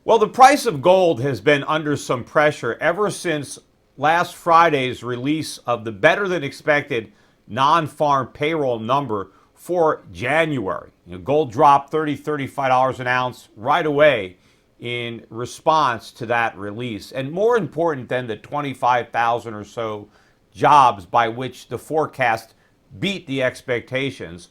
Well, the price of gold has been under some pressure ever since last Friday's release of the better than expected non-farm payroll number for January. Gold dropped $35 an ounce right away in response to that release. And more important than the 25,000 or so jobs by which the forecast beat the expectations,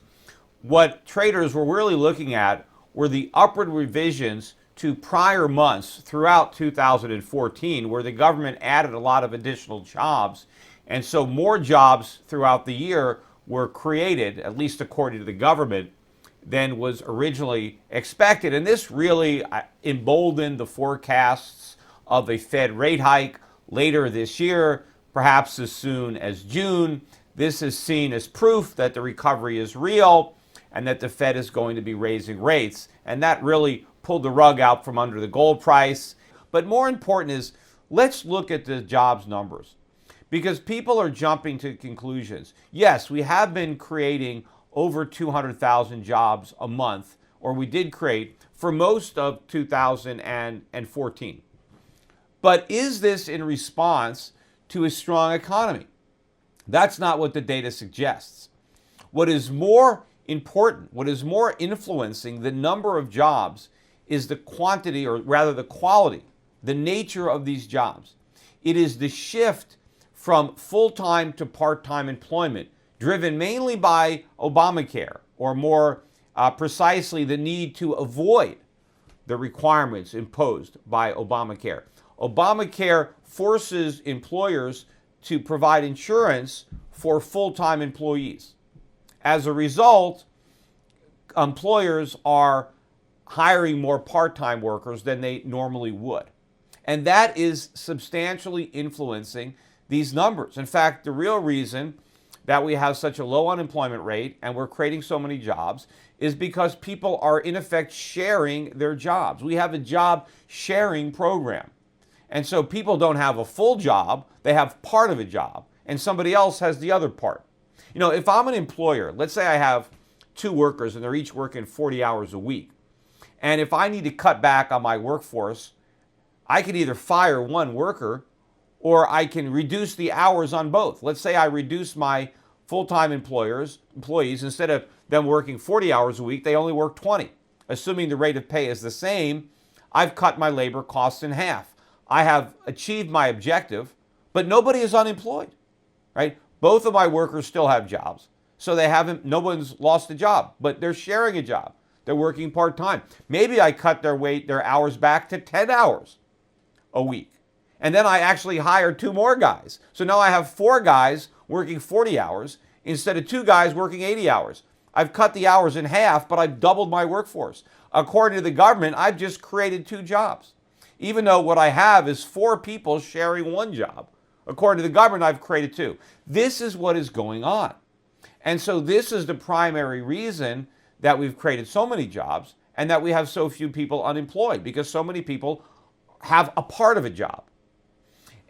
what traders were really looking at were the upward revisions to prior months throughout 2014, where the government added a lot of additional jobs. And so more jobs throughout the year were created, at least according to the government, than was originally expected. And this really emboldened the forecasts of a Fed rate hike later this year, perhaps as soon as June. This is seen as proof that the recovery is real and that the Fed is going to be raising rates. And that really pulled the rug out from under the gold price. But more important is, let's look at the jobs numbers, because people are jumping to conclusions. Yes, we have been creating over 200,000 jobs a month, or we did create for most of 2014. But is this in response to a strong economy? That's not what the data suggests. What is more important, what is more influencing the number of jobs is the quantity, or rather the quality, the nature of these jobs. It is the shift from full-time to part-time employment, driven mainly by Obamacare, or more precisely, the need to avoid the requirements imposed by Obamacare. Obamacare forces employers to provide insurance for full-time employees. As a result, employers are hiring more part-time workers than they normally would. And that is substantially influencing these numbers. In fact, the real reason that we have such a low unemployment rate and we're creating so many jobs is because people are in effect sharing their jobs. We have a job sharing program. And so people don't have a full job, they have part of a job, and somebody else has the other part. If I'm an employer, let's say I have two workers and they're each working 40 hours a week. And if I need to cut back on my workforce, I can either fire one worker or I can reduce the hours on both. Let's say I reduce my full-time employees, instead of them working 40 hours a week, they only work 20. Assuming the rate of pay is the same, I've cut my labor costs in half. I have achieved my objective, but nobody is unemployed, right? Both of my workers still have jobs. So no one's lost a job, but they're sharing a job. They're working part-time. Maybe I cut their hours back to 10 hours a week. And then I actually hired two more guys. So now I have four guys working 40 hours instead of two guys working 80 hours. I've cut the hours in half, but I've doubled my workforce. According to the government, I've just created two jobs, even though what I have is four people sharing one job. According to the government, I've created two. This is what is going on. And so this is the primary reason that we've created so many jobs and that we have so few people unemployed, because so many people have a part of a job.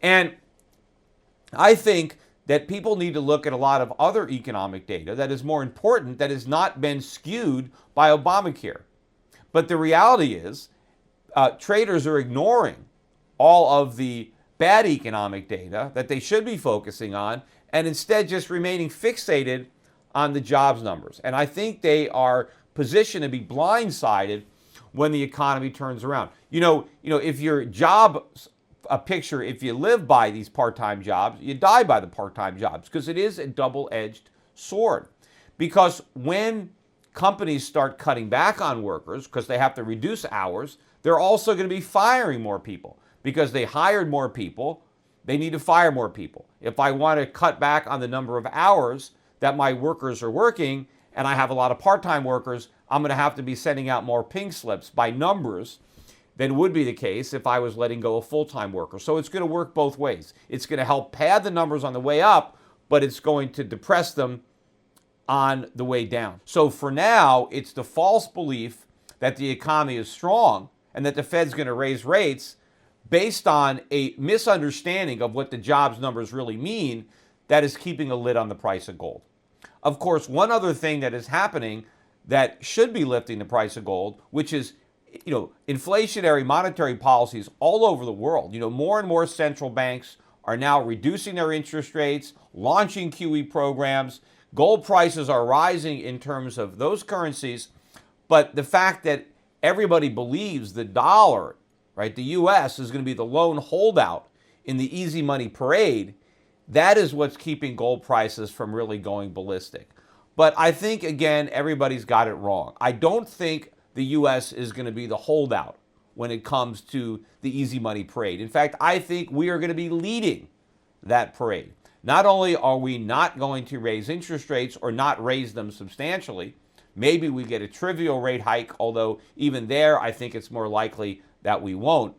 And I think that people need to look at a lot of other economic data that is more important, that has not been skewed by Obamacare. But the reality is, traders are ignoring all of the bad economic data that they should be focusing on, and instead just remaining fixated on the jobs numbers. And I think they are positioned to be blindsided when the economy turns around. If your job picture, if you live by these part-time jobs, you die by the part-time jobs, because it is a double-edged sword. Because when companies start cutting back on workers because they have to reduce hours, they're also going to be firing more people, because they hired more people, they need to fire more people. If I want to cut back on the number of hours that my workers are working, and I have a lot of part-time workers, I'm going to have to be sending out more pink slips by numbers than would be the case if I was letting go of full-time workers. So it's going to work both ways. It's going to help pad the numbers on the way up, but it's going to depress them on the way down. So for now, it's the false belief that the economy is strong and that the Fed's going to raise rates based on a misunderstanding of what the jobs numbers really mean that is keeping a lid on the price of gold. Of course, one other thing that is happening that should be lifting the price of gold, which is inflationary monetary policies all over the world. More and more central banks are now reducing their interest rates, launching QE programs. Gold prices are rising in terms of those currencies. But the fact that everybody believes the dollar, right, the U.S. is going to be the lone holdout in the easy money parade, that is what's keeping gold prices from really going ballistic. But I think, again, everybody's got it wrong. I don't think the U.S. is going to be the holdout when it comes to the easy money parade. In fact, I think we are going to be leading that parade. Not only are we not going to raise interest rates or not raise them substantially, maybe we get a trivial rate hike, although even there I think it's more likely that we won't.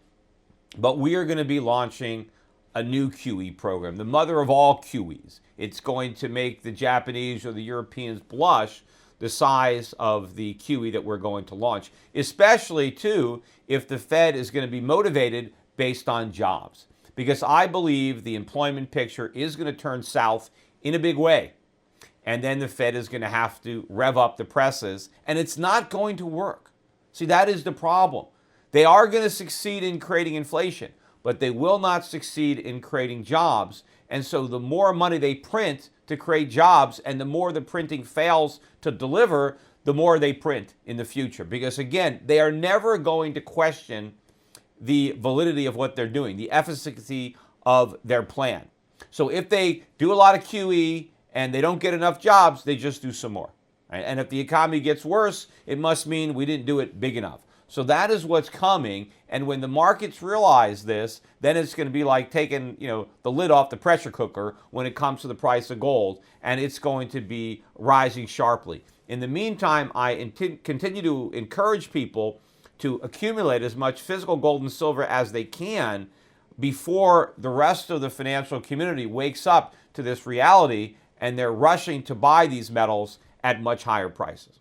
But we are going to be launching a new QE program, the mother of all QEs. It's going to make the Japanese or the Europeans blush the size of the QE that we're going to launch, especially, too, if the Fed is going to be motivated based on jobs. Because I believe the employment picture is going to turn south in a big way. And then the Fed is going to have to rev up the presses, and it's not going to work. See, that is the problem. They are going to succeed in creating inflation, but they will not succeed in creating jobs. And so the more money they print to create jobs and the more the printing fails to deliver, the more they print in the future. Because, again, they are never going to question the validity of what they're doing, the efficacy of their plan. So if they do a lot of QE and they don't get enough jobs, they just do some more. Right? And if the economy gets worse, it must mean we didn't do it big enough. So that is what's coming. And when the markets realize this, then it's going to be like taking, the lid off the pressure cooker when it comes to the price of gold, and it's going to be rising sharply. In the meantime, I continue to encourage people to accumulate as much physical gold and silver as they can before the rest of the financial community wakes up to this reality and they're rushing to buy these metals at much higher prices.